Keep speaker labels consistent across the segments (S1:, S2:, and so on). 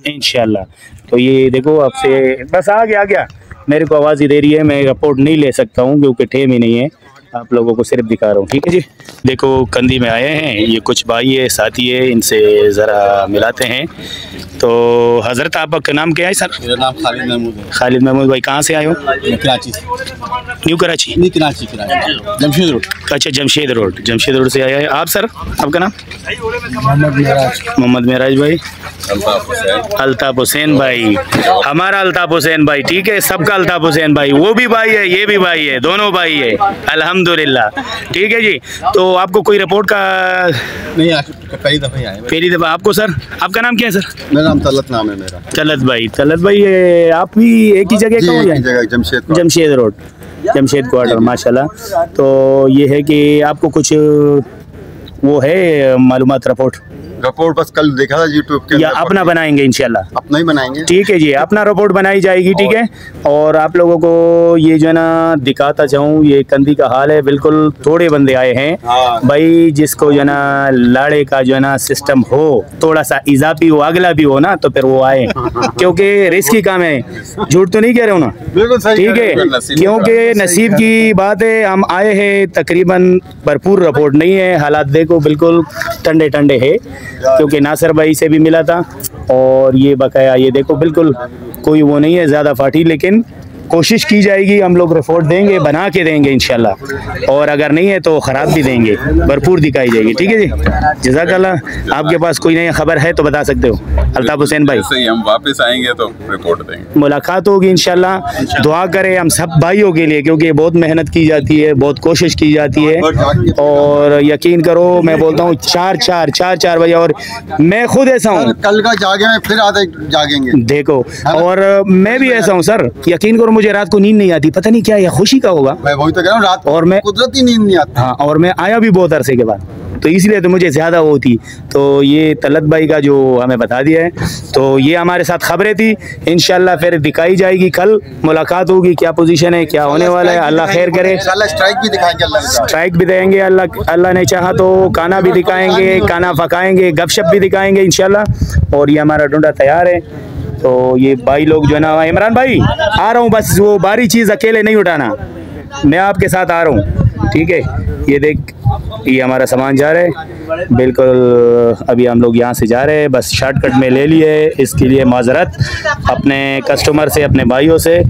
S1: इंशाल्लाह। तो ये देखो आपसे बस आ गया मेरे को आवाज़ ही दे रही है, मैं रिपोर्ट नहीं ले सकता हूँ क्योंकि टेम ही नहीं है, आप लोगों को सिर्फ दिखा रहा हूँ। ठीक है जी। देखो कंदी में आए हैं, ये कुछ भाई है साथी है, इनसे ज़रा मिलाते हैं। तो हज़रत आपका नाम क्या है सर?
S2: मेरा नाम खालिद महमूद है।
S1: खालिद महमूद भाई, कहाँ से आए हो?
S2: कराची से।
S1: न्यू कराची?
S2: नहीं, कराची जमशेद रोड।
S1: अच्छा जमशेद रोड से आया है। आप सर, आपका नाम? मोहम्मद मेराज भाई। अल्ताफ हुसैन भाई, हमारा अल्ताफ हुसैन भाई। ठीक है, सबका अल्ताफ हुसैन भाई, वो भी भाई है ये भी भाई है, दोनों भाई है अल्हम्दुलिल्लाह। ठीक है जी। तो आपको कोई रिपोर्ट का
S2: नहीं, पहली दफ़ा आए।
S1: पहली दफ़ा। आपको सर, आपका नाम क्या है सर?
S2: मेरा नाम तलत नाम है मेरा।
S1: तलत भाई आप भी एक ही जगह का हो? जमशेद रोड, जमशेद क्वार्टर, माशाल्लाह। तो ये है कि आपको कुछ वो है मालूमात रिपोर्ट
S2: बस कल देखा था यूट्यूब के,
S1: या अपना बनाएंगे इंशाल्लाह?
S2: अपना ही बनाएंगे।
S1: ठीक है जी, अपना रिपोर्ट बनाई जाएगी। ठीक है। और आप लोगों को ये जो है ना दिखाता जाऊँ, ये कंदी का हाल है, बिल्कुल थोड़े बंदे आए हैं भाई, जिसको जो है ना लाड़े का जो है ना सिस्टम हो, थोड़ा सा इजाफी हो, अगला भी हो ना, तो फिर वो आए क्योंकि रिस्की काम है, झूठ तो नहीं कह रहे हो ना? बिल्कुल सही। ठीक है, क्योंकि नसीब की बात है, हम आए हैं तकरीबन भरपूर रिपोर्ट नहीं है, हालात देखो बिल्कुल ठंडे ठंडे है, क्योंकि नासिर भाई से भी मिला था और ये बकाया ये देखो बिल्कुल कोई वो नहीं है ज़्यादा फाटी, लेकिन कोशिश की जाएगी, हम लोग रिपोर्ट देंगे, बना के देंगे इंशाल्लाह, और अगर नहीं है तो ख़राब भी देंगे, भरपूर दिखाई जाएगी। ठीक है जी, जज़ाकल्लाह। आपके पास कोई नई खबर है तो बता सकते हो अल्ताफ हुसैन भाई?
S3: सही, हम वापस आएंगे तो रिपोर्ट देंगे,
S1: मुलाकात होगी इंशाल्लाह। दुआ करें हम सब भाइयों के लिए, क्योंकि बहुत मेहनत की जाती है, बहुत कोशिश की जाती है, और यकीन करो मैं बोलता हूँ चार बजे, और मैं खुद ऐसा हूँ,
S2: कल का जागे फिर आधे जागेंगे
S1: देखो, और मैं भी ऐसा हूँ सर, यकीन करो मुझे रात को नींद नहीं आती, पता नहीं क्या है, खुशी का होगा,
S2: मैं वही तो कह रहा हूँ, रात
S1: और मैं
S2: कुदरती नींद नहीं आती।
S1: हाँ, और मैं आया भी बहुत अरसे के बाद, तो इसलिए तो मुझे ज़्यादा वो थी। तो ये तलत भाई का जो हमें बता दिया है, तो ये हमारे साथ खबरें थी, इंशाल्लाह फिर दिखाई जाएगी, कल मुलाकात होगी, क्या पोजीशन है, क्या होने वाला है, अल्लाह खैर करे।
S2: स्ट्राइक भी दिखाएंगे,
S1: स्ट्राइक भी देंगे, अल्लाह ने चाहा तो काना भी दिखाएंगे, काना पकाएंगे, गपशप भी दिखाएंगे इंशाल्लाह। और ये हमारा डूंडा तैयार है। तो ये भाई लोग जो है ना, इमरान भाई आ रहा हूँ, बस वो बारी चीज़ अकेले नहीं उठाना, मैं आपके साथ आ रहा हूँ। ठीक है, ये देख, ये हमारा सामान जा रहा है बिल्कुल, अभी हम लोग यहाँ से जा रहे हैं, बस शॉर्टकट में ले लिए, इसके लिए माजरत अपने कस्टमर से, अपने भाइयों से,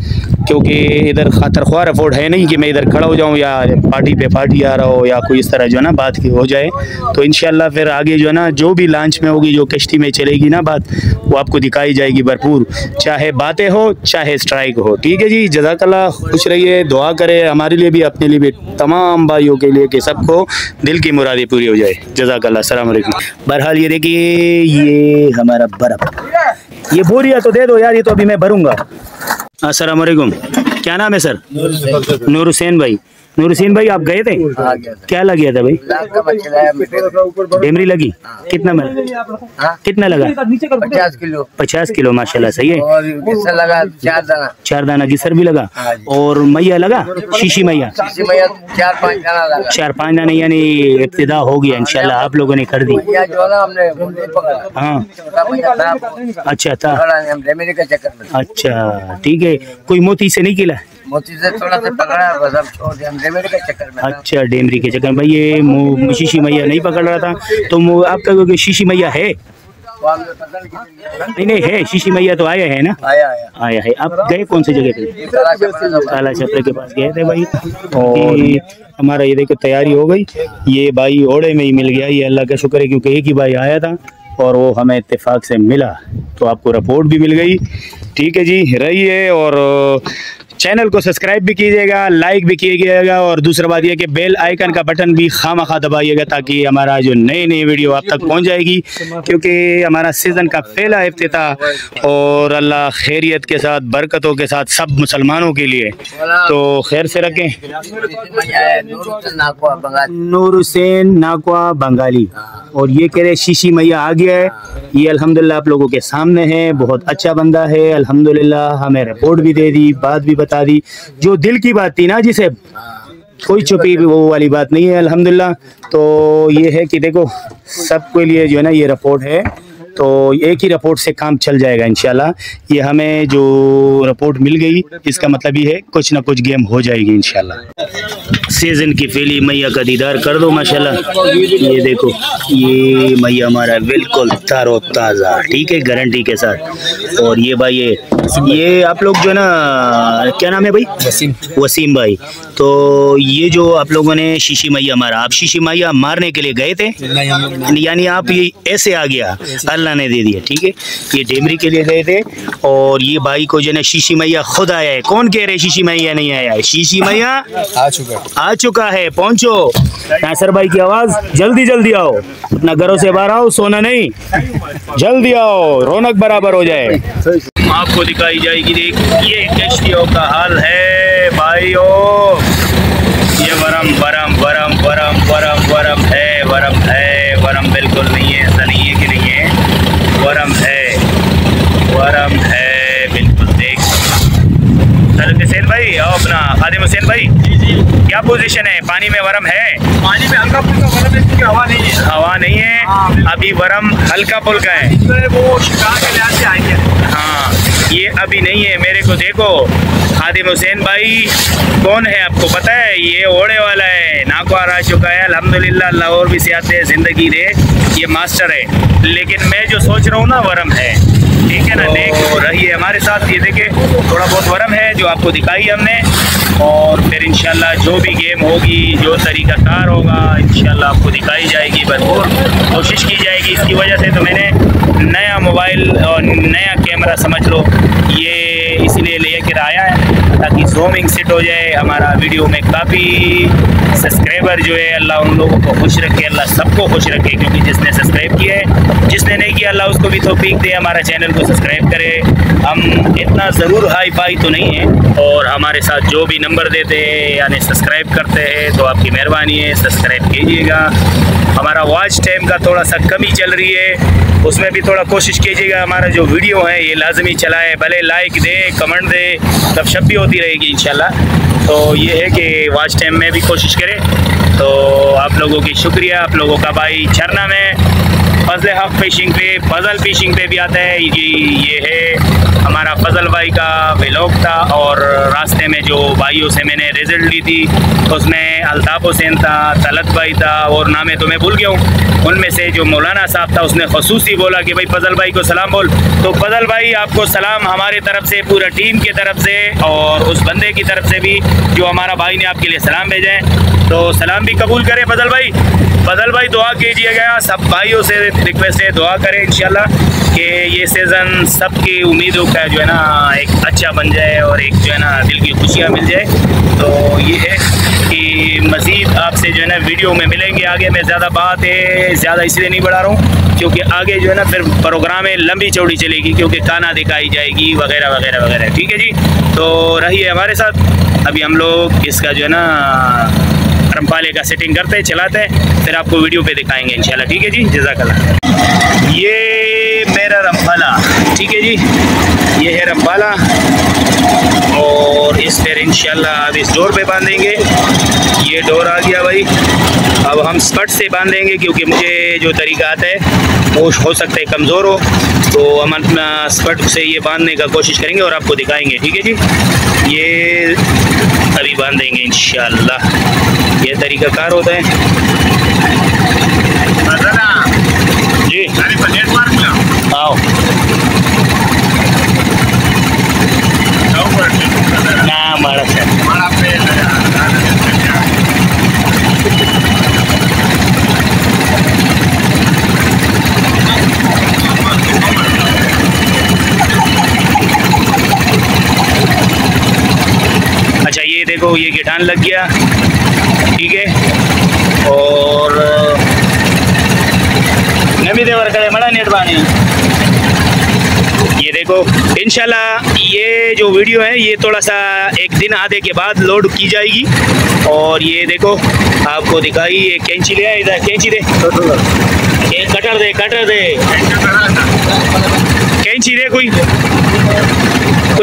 S1: क्योंकि इधर खतरख्वाह रिपोर्ट है नहीं कि मैं इधर खड़ा हो जाऊँ या पार्टी पे पार्टी आ रहा हो या कोई इस तरह जो है ना बात की हो जाए। तो इंशाल्लाह फिर आगे जो है ना, जो भी लॉन्च में होगी, जो कश्ती में चलेगी ना बात, वो आपको दिखाई जाएगी भरपूर, चाहे बातें हो चाहे स्ट्राइक हो। ठीक है जी, जज़ाकल्लाह, खुश रहिए, दुआ करें हमारे लिए भी, अपने लिए भी, तमाम भाइयों के लिए कि सबको दिल की मुरादें पूरी हो जाए। जज़ाकल्लाह, अस्सलाम वालेकुम। बहरहाल ये देखिए, ये हमारा बर्फ, ये बोरिया तो दे दो यार, ये तो अभी मैं भरूंगा। अस्सलाम वालेकुम, क्या नाम है सर? नूर हुसैन भाई। नूर हुसैन भाई, आप गए थे? क्या लग गया था भाई? डेमरी लगी? कितना मिला? कितना लगा? 50 किलो, माशाल्लाह, सही है।
S4: लगा 4 दाना।
S1: 4 दाना गिसर भी लगा, और मैया लगा, शीशी मैया
S4: 4-5 दाना लगा।
S1: 4-5 दाना, यानी इब्तिदा हो गया इंशाल्लाह, आप लोगों ने कर दी। हाँ, अच्छा था, अच्छा ठीक है। कोई मोती से नहीं किला?
S4: मोती से थोड़ा सा पकड़ा, बस अब छोड़ दिया, डेमरी के चक्कर में।
S1: अच्छा, डेमरी के चक्कर में। भाई ये शीशी मैया नहीं पकड़ रहा था, तो आपका शीशी मैया है? नहीं है, शीशी मैया तो आया है ना? आया है। आप गए कौन सी जगह पे? काला छपरे के पास गए थे भाई, और हमारा ये देखो तैयारी हो गई, ये भाई ओड़े में ही मिल गया, ये अल्लाह का शुक्र है, क्योंकि एक ही भाई आया था और वो हमें इत्तेफाक से मिला, तो आपको रिपोर्ट भी मिल गई। ठीक है जी, रहिए, और चैनल को सब्सक्राइब भी कीजिएगा, लाइक भी कीजिएगा, और दूसरा बात यह कि बेल आइकन का बटन भी खामखा दबाइएगा, ताकि हमारा जो नई वीडियो आप तक पहुंच जाएगी, क्योंकि हमारा सीज़न का पहला इफ्तिताह, और अल्लाह खैरियत के साथ, बरकतों के साथ सब मुसलमानों के लिए, तो खैर से रखें। नूर हुसैन नाकवा बंगाली, और ये कह रहे शीशी मैया आ गया है, ये अल्हम्दुलिल्लाह आप लोगों के सामने है, बहुत अच्छा बंदा है अल्हम्दुलिल्लाह, हमें रिपोर्ट भी दे दी, बात भी बता दी, जो दिल की बात थी ना, जिसे कोई छुपी वो वाली बात नहीं है अल्हम्दुलिल्लाह। तो ये है कि देखो सबके लिए जो है ना ये रिपोर्ट है, तो एक ही रिपोर्ट से काम चल जाएगा इंशाल्लाह। ये हमें जो रिपोर्ट मिल गई इसका मतलब ये है कुछ ना कुछ गेम हो जाएगी इंशाल्लाह। सीजन की पहली मैया का दीदार कर दो माशाल्लाह। ये देखो ये मैया हमारा बिल्कुल तरोताज़ा, ठीक है, गारंटी के साथ। और ये भाई ये आप लोग जो है ना, क्या नाम है भाई? वसीम भाई। तो ये जो आप लोगों ने शीशी मैया मारा, आप शीशी मैया मारने के लिए गए थे यानी आप ये ऐसे आ गया, अल्लाह ने दे दिया, ठीक है। ये डेमरी के लिए गए थे और ये भाई को जो है शीशी मैया खुद आया है। कौन कह रहे शीशी मैया नहीं आया है? शीशी मैया आ चुका है। पहुंचो नासर भाई की आवाज, जल्दी जल्दी आओ, अपना घरों से बाहर आओ, सोना नहीं, जल्दी आओ, रौनक बराबर हो जाए। आपको दिखाई जाएगी देख ये कश्तियों का हाल है भाइयों। ये वरम वरम वरम वरम वरम वरम है, वरम है, वरम बिल्कुल नहीं है, ऐसा नहीं है कि नहीं है, वरम है, वरम है बिल्कुल। देख हुसैन भाई आओ, अपना खादिम हुसैन भाई, क्या पोजीशन है? पानी में वरम है?
S5: पानी में हल्का फुल्का वरम है, क्योंकि हवा नहीं है।
S1: हवा नहीं है, अभी वरम हल्का फुल्का है।
S5: वो शिकार के लिहाज से आएंगे।
S1: हाँ, ये अभी नहीं है। मेरे को देखो खादिम हुसैन भाई कौन है आपको पता है? ये ओढ़े वाला है, नाकवार आ चुका है अल्हम्दुलिल्लाह, अल्लाह और भी सियात जिंदगी दे, ये मास्टर है। लेकिन मैं जो सोच रहा हूँ ना वरम है, ठीक है ना। देख रहिए हमारे साथ, ये देखे थोड़ा बहुत वरम है जो आपको दिखाई हमने। और फिर इंशाल्लाह जो भी गेम होगी, जो तरीक़ाकार होगा इंशाल्लाह आपको दिखाई जाएगी, भरपूर कोशिश की जाएगी। इसकी वजह से तो मैंने नया मोबाइल और नया कैमरा समझ लो ये इसलिए लेकर आया है ताकि ज़ूमिंग सेट हो जाए हमारा वीडियो में। काफ़ी सब्सक्राइबर जो है अल्लाह उन लोगों को खुश रखे, अल्लाह सबको खुश रखे, क्योंकि जिसने सब्सक्राइब किया है, जिसने नहीं किया अल्लाह उसको भी तौफीक दे, हमारा चैनल को सब्सक्राइब करे। हम इतना ज़रूर हाई फाई तो नहीं है, और हमारे साथ जो भी नंबर देते हैं यानी सब्सक्राइब करते हैं तो आपकी मेहरबानी है, सब्सक्राइब कीजिएगा। हमारा वॉच टाइम का थोड़ा सा कमी चल रही है, उसमें भी थोड़ा कोशिश कीजिएगा हमारा जो वीडियो है ये लाजमी चलाए, भले लाइक दे, कमेंट दे, गपशप भी होती रहेगी इंशाल्लाह। तो ये है कि वॉच टाइम में भी कोशिश करें। तो आप लोगों की शुक्रिया, आप लोगों का भाई झरना में फजल हक फिशिंग पे, फजल फिशिंग पे भी आता है जी। ये है हमारा फजल भाई का व्लॉग था, और रास्ते में जो भाइयों से मैंने रिजल्ट ली थी उसमें अल्ताफ़ हुसैन था, तलत भाई था, और नाम तो मैं भूल गया हूँ। उनमें से जो मौलाना साहब था उसने खसूसी बोला कि भाई फजल भाई को सलाम बोल। तो फजल भाई आपको सलाम हमारे तरफ से, पूरा टीम की तरफ से, और उस बंदे की तरफ से भी जो हमारा भाई ने आपके लिए सलाम भेजा है। तो सलाम भी कबूल करें फजल भाई। फजल भाई दुआ कीजिएगा, सब भाइयों से रिक्वेस्ट है दुआ करें इंशाल्लाह कि ये सीज़न सबकी उम्मीदों का जो है ना एक अच्छा बन जाए, और एक जो है ना दिल की खुशियाँ मिल जाए। तो ये है कि मज़ीद आपसे जो है ना वीडियो में मिलेंगे आगे। मैं ज़्यादा बात है ज़्यादा इसलिए नहीं बढ़ा रहा हूँ क्योंकि आगे जो है ना फिर प्रोग्राम है लंबी चौड़ी चलेगी, क्योंकि खाना दिखाई जाएगी वगैरह वगैरह वगैरह, ठीक है जी। तो रहिए हमारे साथ, अभी हम लोग इसका जो है ना रमपाले का सेटिंग करते हैं, चलाते हैं, फिर आपको वीडियो पे दिखाएंगे इंशाल्लाह, ठीक है जी। जज़ाकल्लाह। ये मेरा रमपाला, ठीक है जी, ये है रमपाला, और इस फिर इंशाल्लाह अब इस डोर पे बांधेंगे। ये डोर आ गया भाई, अब हम स्कर्ट से बांधेंगे क्योंकि मुझे जो तरीका आता है वो हो सकता है कमज़ोर हो, तो हम अपना स्कर्ट से ये बांधने का कोशिश करेंगे और आपको दिखाएंगे, ठीक है जी। ये अभी बांधेंगे इंशाल्लाह, ये तरीका कार होता है जी। आओ ना मारा अच्छा, ये देखो ये गिटान लग गया, ठीक है। और नमी देवर करे बड़ा नेट बानी, ये देखो इंशाल्लाह ये जो वीडियो है ये थोड़ा सा एक दिन आधे के बाद लोड की जाएगी। और ये देखो आपको दिखाई, ये कैंची ले, इधर कैंची दे, कटर दे, कटर दे, कैंची दे, कोई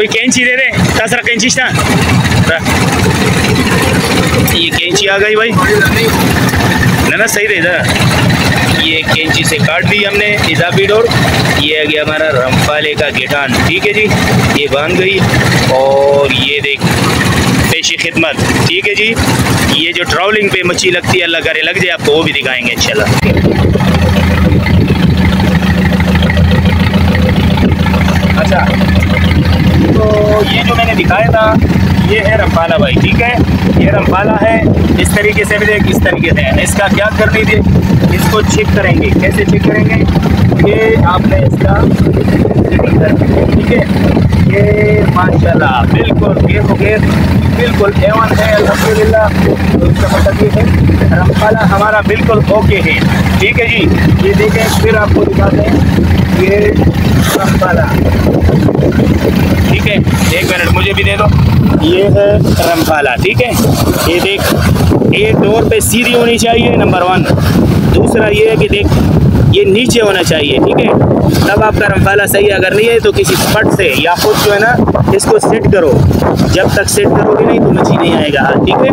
S1: कैंची दे दे, तासरा कैंची था, ये कैंची आ गई भाई। ना सही रहे था। ये कैंची से काट दी हमने इजाफी डोर। ये आ गया हमारा रमपाले का गिटान, ठीक है जी। ये बांध गई और ये देख पेशी खिदमत, ठीक है जी। ये जो ट्राउलिंग पे मच्छी लगती है, अल्लाह करे लग जाए, आपको वो भी दिखाएंगे इंशाल्लाह। अच्छा, तो ये जो मैंने दिखाया था ये है रमपाला भाई, ठीक है। ये रमपाला है, इस तरीके से भी देख, इस तरीके से। इसका क्या कर लीजिए, इसको चेक करेंगे। कैसे चेक करेंगे, ये आपने इसका सेटिंग कर, ठीक है। ये माशाल्लाह बिल्कुल ये बगैर बिल्कुल एवन है अल्हम्दुलिल्लाह। तो इसका मतलब ये है रमपाला हमारा बिल्कुल ओके है, ठीक है जी। ये देखें, फिर आपको दिखाते हैं ये रमपाला, ठीक है। एक मिनट मुझे भी दे दो। ये है रमपाला, ठीक है। ये देख, एक डोर पे सीधी होनी चाहिए, नंबर 1। दूसरा ये है कि देख, ये नीचे होना चाहिए, ठीक है। तब आपका रमपाला सही है। अगर नहीं है तो किसी फट से या खुद जो है ना इसको सेट करो। जब तक सेट करोगे नहीं तो मछली नहीं आएगा हाथ, ठीक है।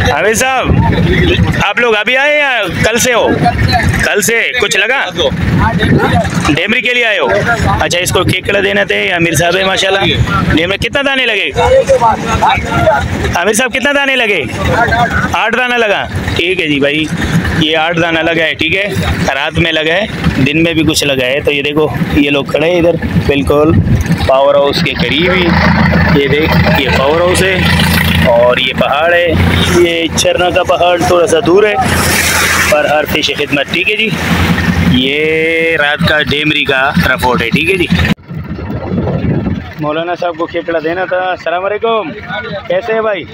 S1: हामिद साहब, आप लोग अभी आए या कल से हो? कल से कुछ लगा? डेमरी के लिए आए हो? अच्छा, इसको केकड़ा देना थे आमिर साहब है माशाल्लाह। डेमरी कितना दाने लगे आमिर साहब, कितना दाने लगे? 8 दाना लगा, ठीक है जी भाई। ये 8 दाना लगा है, ठीक है। रात में लगा है, दिन में भी कुछ लगा है। तो ये देखो, ये लोग खड़े हैं इधर बिल्कुल पावर हाउस के करीब ही। ये देख, ये पावर हाउस है और ये पहाड़ है। ये झरना का पहाड़ थोड़ा सा दूर है, पर हर फिश खिदमत, ठीक है जी। ये रात का डेमरी का रिपोर्ट है, ठीक है जी। मौलाना साहब को केकड़ा देना था। अस्सलाम वालेकुम, कैसे है भाई?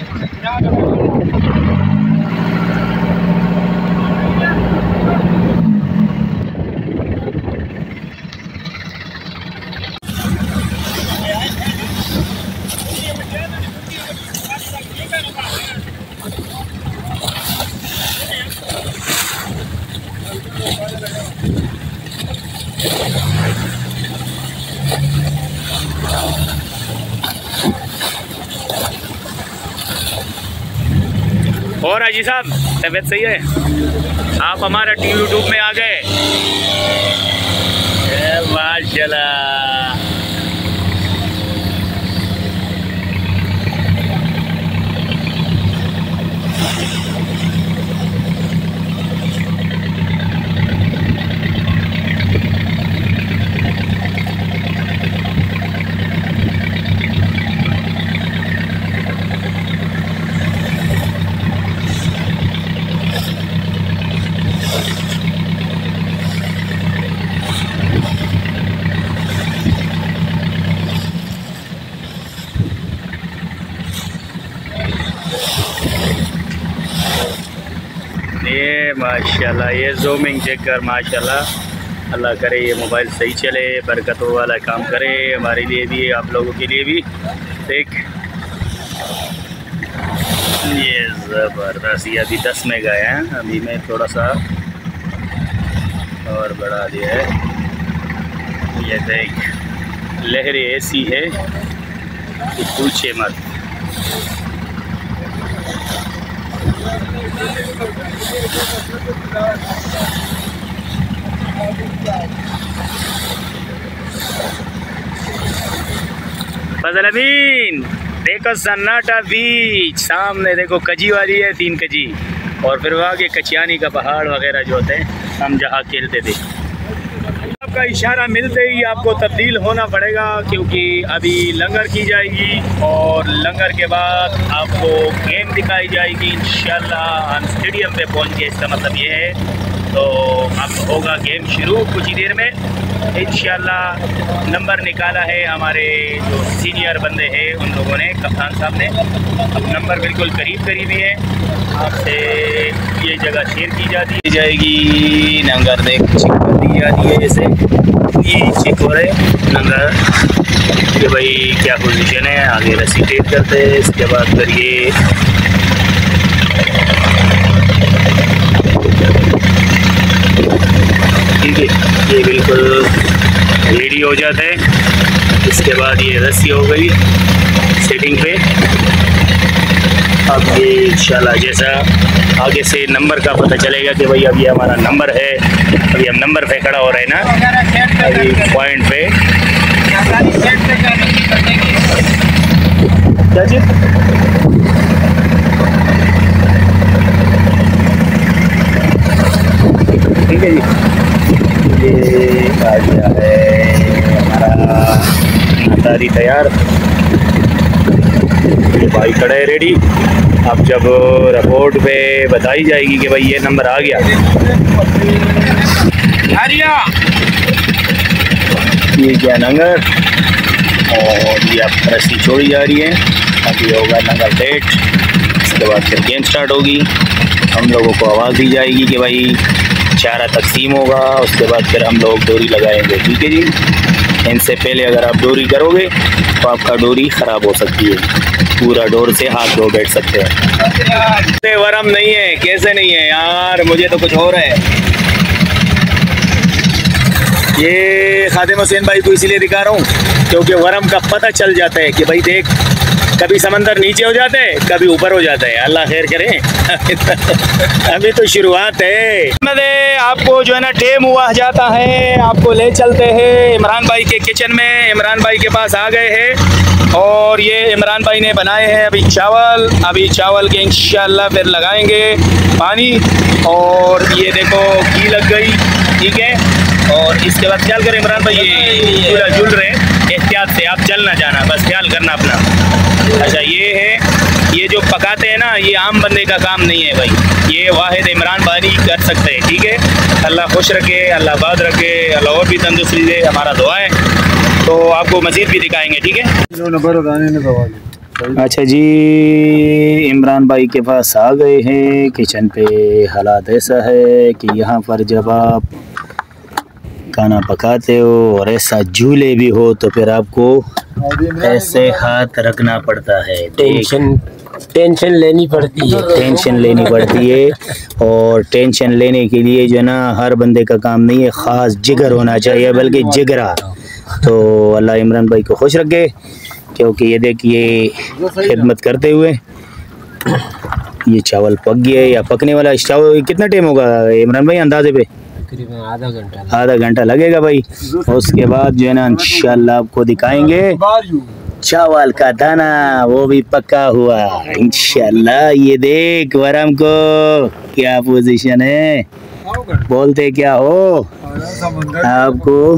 S1: और अजी साहब, तबीयत सही है? आप हमारा यूट्यूब में आ गए, माशाल्लाह। ये माशाल्लाह, ये जूमिंग चेक कर माशाल्लाह। अल्लाह करे ये मोबाइल सही चले, बरकतों वाला काम करे हमारे लिए भी, आप लोगों के लिए भी। देख, ये ज़बरदस्त। ये अभी 10 में गए हैं, अभी मैं थोड़ा सा और बढ़ा दिया है। ये देख, लहरें ऐसी है कि पूछे मत। फजल अमीन, देखो सन्नाटा बीच सामने, देखो कजी वाली है, 3 कजी। और फिर वहाँ के कचियानी का पहाड़ वगैरह जो होते हैं, हम जहाँ खेलते थे। आपका इशारा मिलते ही आपको तब्दील होना पड़ेगा, क्योंकि अभी लंगर की जाएगी और लंगर के बाद आपको गेम दिखाई जाएगी इंशाल्लाह। हम स्टेडियम पे पहुँच गए, इसका मतलब ये है। तो अब होगा गेम शुरू कुछ ही देर में इंशाल्लाह। नंबर निकाला है हमारे जो सीनियर बंदे हैं उन लोगों ने, कप्तान साहब ने। अब नंबर बिल्कुल करीब करीब ही है। आपसे ये जगह शेयर की जाएगी। नंगर देख चेक कर दी जाती है, जैसे ये चेक हो रहे नंगर कि भाई क्या पोजीशन है। आगे रस्सी टेप करते हैं, इसके बाद फिर ये ठीक है, ये बिल्कुल रेडी हो जाता है। इसके बाद ये रस्सी हो गई सेटिंग पे। अब ये इंशाल्लाह जैसा आगे से नंबर का पता चलेगा कि भाई अब ये हमारा नंबर है। अभी हम नंबर पे खड़ा हो रहे हैं ना, अभी पॉइंट पे। क्या चीज़? ठीक है जी, ये आ गया है हमारा नादारी तैयार। ये भाई खड़ा है रेडी। अब जब रिपोर्ट पे बताई जाएगी कि भाई ये नंबर आ गया, ये क्या नंबर, और ये अब रस्सी छोड़ी जा रही है। अभी होगा नंबर 8, इसके बाद फिर गेम स्टार्ट होगी। हम लोगों को आवाज़ दी जाएगी कि भाई चारा तकसीम होगा, उसके बाद फिर हम लोग डोरी लगाएंगे। ठीक है जी। इनसे पहले अगर आप डोरी करोगे तो आपका डोरी ख़राब हो सकती है, पूरा डोर से हाथ धो बैठ सकते हैं। वरम नहीं है, कैसे नहीं है यार, मुझे तो कुछ हो रहा है। ये खादिम हुसैन भाई को इसीलिए दिखा रहा हूँ क्योंकि वरम का पता चल जाता है कि भाई देख, कभी समंदर नीचे हो जाता है, कभी ऊपर हो जाता है। अल्लाह खैर करे। अभी तो शुरुआत है। आपको जो है ना टेम हुआ जाता है, आपको ले चलते हैं इमरान भाई के किचन में। इमरान भाई के पास आ गए हैं और ये इमरान भाई ने बनाए हैं अभी चावल। अभी चावल के इंशाल्लाह फिर लगाएंगे पानी, और ये देखो घी लग गई। ठीक है, और इसके बाद ख्याल करें इमरान भाई, ये पूरा जुल रहे हैं, एहतियात से, आप जल ना जाना, बस ख्याल करना अपना। अच्छा ये है, ये जो पकाते हैं ना, ये आम बंदे का काम नहीं है भाई, ये वाहिद इमरान भाई कर सकते हैं। ठीक है, अल्लाह खुश रखे, अल्लाह बाद रखे, अल्लाह और भी तंदुरुस्ती दे, हमारा दुआ है। तो आपको मज़ीद भी दिखाएंगे। ठीक है। अच्छा जी, इमरान भाई के पास आ गए हैं किचन पे। हालात ऐसा है कि यहाँ पर जब आप खाना पकाते हो और ऐसा झूले भी हो तो फिर आपको ऐसे हाथ रखना पड़ता है।
S4: टेंशन लेनी पड़ती है,
S1: टेंशन लेनी पड़ती है। और टेंशन लेने के लिए जो है ना, हर बंदे का काम नहीं है, ख़ास जिगर होना चाहिए, बल्कि जिगरा। तो अल्लाह इमरान भाई को खुश रखे, क्योंकि ये देखिए खिदमत करते हुए ये चावल पक गया या पकने वाला। इस चावल कितना टाइम होगा इमरान भाई अंदाजे पे? आधा घंटा लगेगा भाई। उसके बाद जो है ना इंशाल्लाह आपको दिखाएंगे चावल का दाना, वो भी पका हुआ इंशाल्लाह। ये देख वरम को क्या पोजीशन है, बोलते क्या हो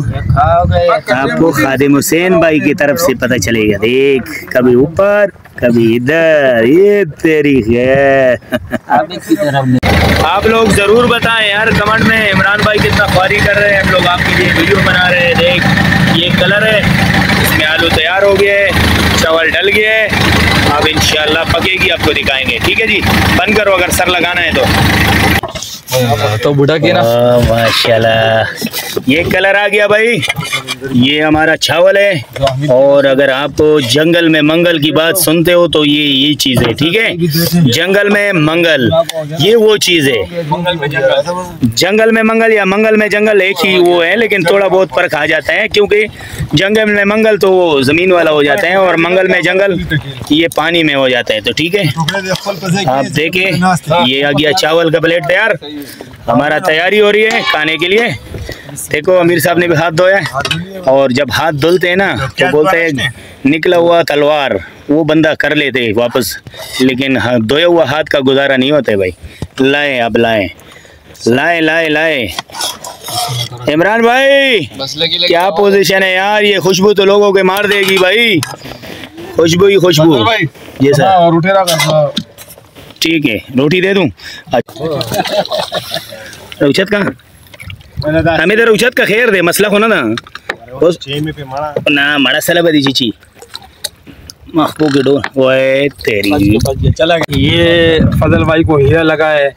S1: आपको खादिम हुसैन भाई की तरफ से पता चलेगा। देख, कभी ऊपर कभी इधर, ये तेरी है। आप लोग ज़रूर बताएं यार कमेंट में, इमरान भाई कितना ख्वारी कर रहे हैं, हम लोग आपके लिए वीडियो बना रहे हैं। देख ये कलर है, इसमें आलू तैयार हो गए, चावल डल गए, अब इंशाल्लाह पकेगी, आपको दिखाएंगे। ठीक है जी, बंद करो अगर सर लगाना है तो बुढ़ा के ना। माशाल्लाह, ये कलर आ गया भाई, ये हमारा चावल है। और अगर आप जंगल में मंगल की बात सुनते हो तो ये चीज़ है। ठीक है, जंगल में मंगल, ये वो चीज़ है। जंगल में मंगल या मंगल में जंगल एक ही वो है, लेकिन थोड़ा बहुत फर्क आ जाता है, क्योंकि जंगल में मंगल तो वो ज़मीन वाला हो जाता है और मंगल में जंगल ये पानी में हो जाता है। तो ठीक है, आप देखें ये आ गया चावल का प्लेट तैयार, हमारा तैयारी हो रही है खाने के लिए। देखो अमीर साहब ने भी हाथ धोया है, और जब हाथ धुलते हैं ना तो बोलते हैं निकला हुआ तलवार वो बंदा कर लेते वापस, लेकिन धोया हुआ हाथ का गुजारा नहीं होता है भाई। लाए अब लाए लाए लाए लाए इमरान भाई, क्या पोजीशन है यार, ये खुशबू तो लोगों के मार देगी भाई, खुशबू ही खुशबू। जी सर, ठीक है, रोटी दे दूं? रुचत का हमें इधर रुचत का खैर दे, मसला होना ना मड़ा सला बदी चीची महबूब के डोर ओए तेरी।
S5: चला ये फजल भाई को हीरा लगा है,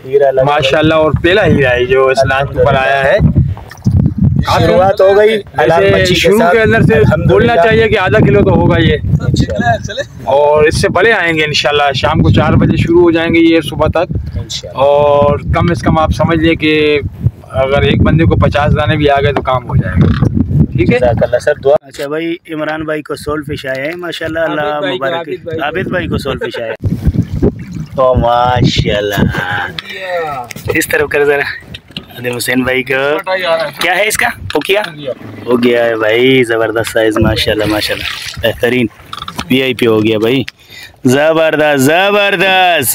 S5: माशाल्लाह, और पहला हीरा है जो इस लाइन पर आया है।
S1: शुरुआत हो गई,
S5: शुरू के अंदर से बोलना चाहिए कि आधा किलो तो होगा ये, और इससे बड़े आएंगे इंशाल्लाह। शाम को 4 बजे शुरू हो जाएंगे ये सुबह तक, और कम से कम आप समझ लें कि अगर एक बंदे को 50 दाने भी आ गए तो काम हो जाएगा। ठीक है
S1: सर, दुआ। अच्छा भाई, इमरान भाई को सोल फिश आया है माशाल्लाह, अल्लाह मुबारक। आबिद भाई को सोल फिश आया है। ओ माशाल्लाह, इस तरफ कर जरा। आदिम हुसैन भाई का क्या है, इसका पोकिया हो गया है भाई, ज़बरदस्त साइज माशाल्लाह माशाल्लाह, बेहतरीन VIP हो गया भाई, ज़बरदस्त ज़बरदस्त।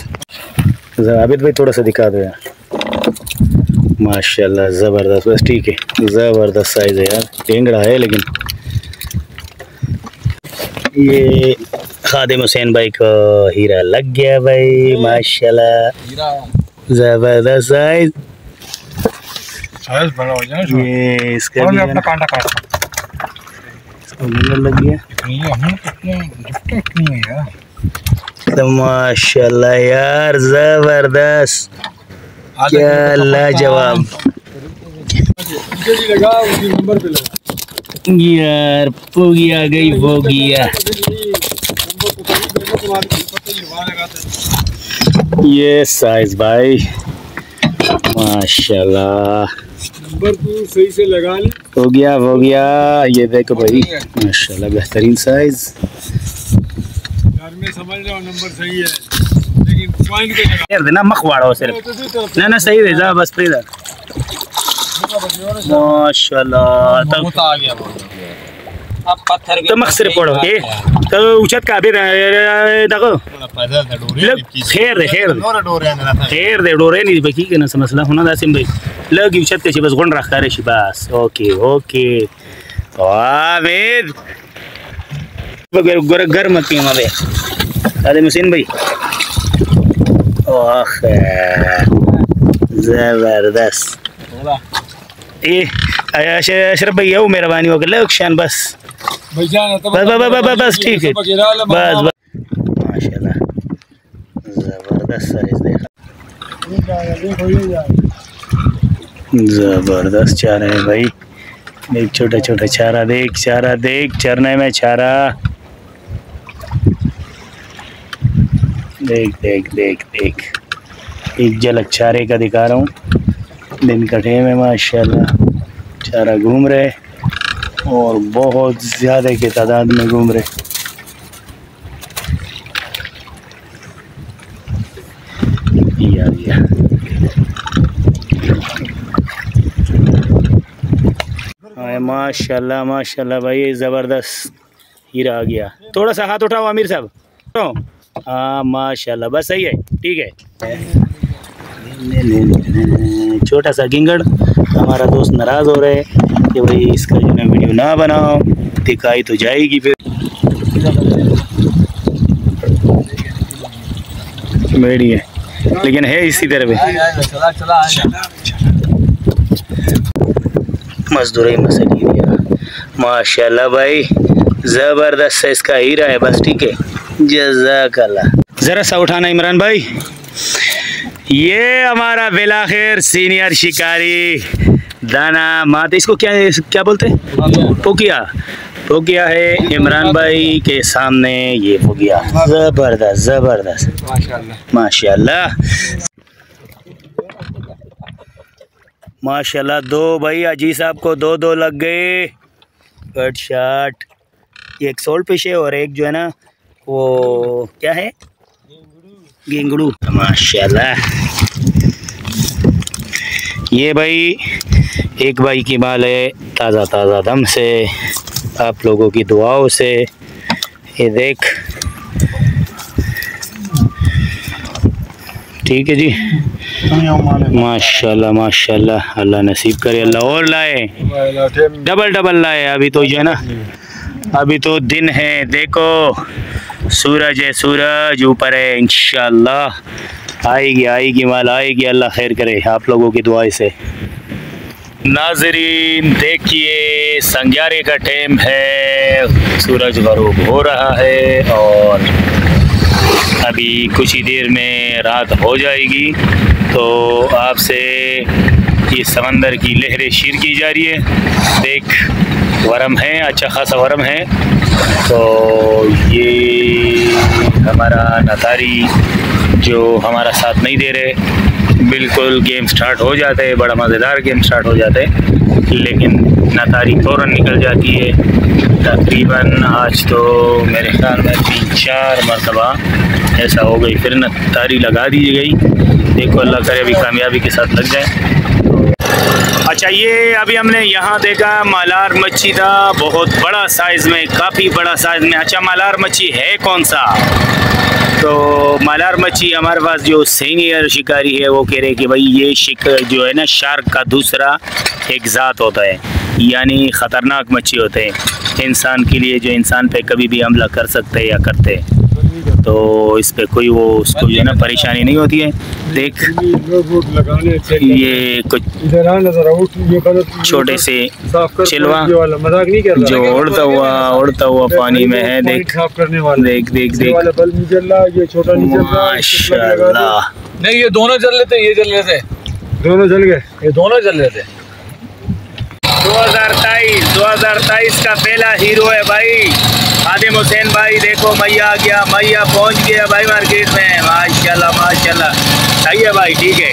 S1: आबिद भाई थोड़ा सा दिखा दो यार, माशाल्लाह ज़बरदस्त, बस ठीक है, ज़बरदस्त साइज है यार, टेंगड़ा है लेकिन। ये खादिम हुसैन भाई को हीरा लग गया भाई माशाल्लाह, ज़बरदस्त साइज। ये इसका भी अपना कांटा काट, इसका लग गया तो माशाल्लाह यार, ज़बरदस्त, क्या लाजवाब यार, पोगी आ गई पोगिया। ये साइज भाई माशाल्लाह,
S5: नंबर तू सही से लगा ले,
S1: हो गया। ये देखो भाई माशाल्लाह, बेहतरीन साइज।
S5: घर में समझ लो नंबर सही है, लेकिन पॉइंट पे लगा
S1: देना मखवाड़ा हो सिर्फ, ना सही रह जा बस पे माशाल्लाह। तब
S5: आ गया अब पत्थर
S1: तो मक्सर पड़ो ए तो उचत का भी देखो खैर दे डोरे नहीं बकी के ना मसला होना दासिम भाई लग उचत के बस गुण रखा रे बस। ओके आमिर घर मत की हमारे आदिम हुसैन भाई, ओह जबरदस्त। ए अशरफ भैया वो मेहरबानी होकर लक्षण बस बस ठीक है, बस माशाल्लाह ज़बरदस्त साइज देखा, ज़बरदस्त चारा है भाई। देख छोटा छोटा चारा, देख चरने में चारा, देख एक झलक चारे का दिखा रहा हूँ। दिन का टाइम है माशाल्लाह, चारा घूम रहे और बहुत ज़्यादा की तादाद में घूम रहे। माशाल्लाह भाई, ज़बरदस्त हीरा आ गया। थोड़ा सा हाथ उठाओ आमिर साहब, हाँ माशाल्लाह, बस सही है, ठीक है। छोटा सा गिंगड़, हमारा दोस्त नाराज़ हो रहे हैं कि भाई इसका जो है वीडियो ना बनाओ, दिखाई तो जाएगी फिर मेरी है, लेकिन है इसी तरह भी मजदूरी मसली माशाल्लाह भाई, ज़बरदस्त इसका हीरा है, बस ठीक है, जज़ाकल्लाह। ज़रा सा उठाना इमरान भाई, ये हमारा बेलाखिर सीनियर शिकारी दाना मात, इसको क्या बोलते हैं, पोकिया है इमरान भाई के सामने, ये पोकिया ज़बरदस्त माशाल्लाह। दो भाई अजी साहब को दो लग गए कट शॉट, एक सोल्ड फिश है और एक जो है ना वो क्या है, गेंगड़ू माशाल्लाह। ये भाई एक भाई की माल है, ताज़ा दम से, आप लोगों की दुआओं से। ये देख, ठीक है जी, माशाल्लाह अल्लाह नसीब करे, अल्लाह और लाए, डबल लाए। अभी तो जो है ना, अभी तो दिन है, देखो सूरज ऊपर है, इंशाल्लाह आएगी माल आएगी, अल्लाह खैर करे आप लोगों की दुआ से। नाजरीन देखिए, संग्यारे का टाइम है, सूरज गरूब हो रहा है और अभी कुछ ही देर में रात हो जाएगी। तो आपसे ये समंदर की लहरें शीर की जा रही है, देख वरम है, अच्छा खासा वरम है। तो ये हमारा नतारी जो हमारा साथ नहीं दे रहे, बिल्कुल गेम स्टार्ट हो जाते हैं, बड़ा मज़ेदार गेम स्टार्ट हो जाते हैं, लेकिन नतारी फ़ौरन निकल जाती है। तकरीबन आज तो मेरे ख्याल में 3-4 मरतबा ऐसा हो गई, फिर न तारी लगा दी गई। देखो अल्लाह करे अभी कामयाबी के साथ लग जाए। अच्छा, ये अभी हमने यहाँ देखा मालार मच्छी था, बहुत बड़ा साइज़ में, काफ़ी बड़ा साइज़ में। अच्छा, मालार मच्छी है कौन सा? तो मालार मच्छी हमारे पास जो सीनियर शिकारी है वो कह रहे कि भाई ये जो है ना शार्क का दूसरा एक ज़ात होता है, यानी ख़तरनाक मच्छी होते हैं इंसान के लिए, जो इंसान पे कभी भी हमला कर सकते हैं या करते हैं। तो इस पे कोई वो उसको जो है ना परेशानी नहीं होती है। देख ये कुछ छोटे से चिलवा जो उड़ता हुआ पानी में है। देख देख देख देख माशाल्लाह।
S5: नहीं, ये दोनों जल लेते, ये जल लेते,
S2: दोनों जल गए।
S5: ये दोनों जल लेते।
S1: 2023 का पहला हीरो है भाई आदिम हुसैन भाई। देखो मैया आ गया, मैया पहुंच गया भाई मार्केट में। माशाल्लाह माशाल्लाह, सही है भाई, ठीक है।